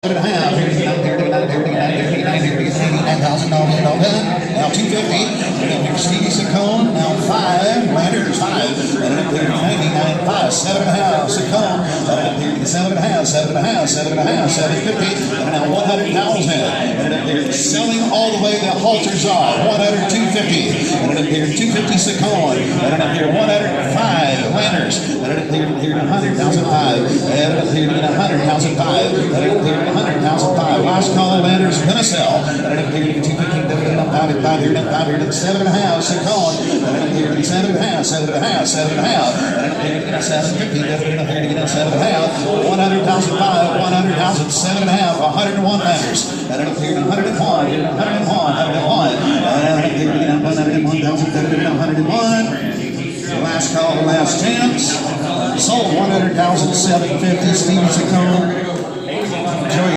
And a half. Now $250. Stevie Saccone. Now $5. Landers $5. And up there 99 $5. $7.5. Saccone. $7.5. $7.50. And now 100,000. And up there selling all the way the halters are. 100, 250. And up there 250 Saccone. And up there 105 Landers. And up there 100,005. And up there 100,005. And up there 100,005. Last call, Landers gonna sell. And up here to 215, $5 here, $7.5, Saccone. And up here to $7.5. And up here to $7.50, $7.5. 100,005, 100,000, $7.5, 101 Landers. And up here to 101, 101. And up here to 101,000, last call, last chance. Sold 100,750, Stevie Saccone.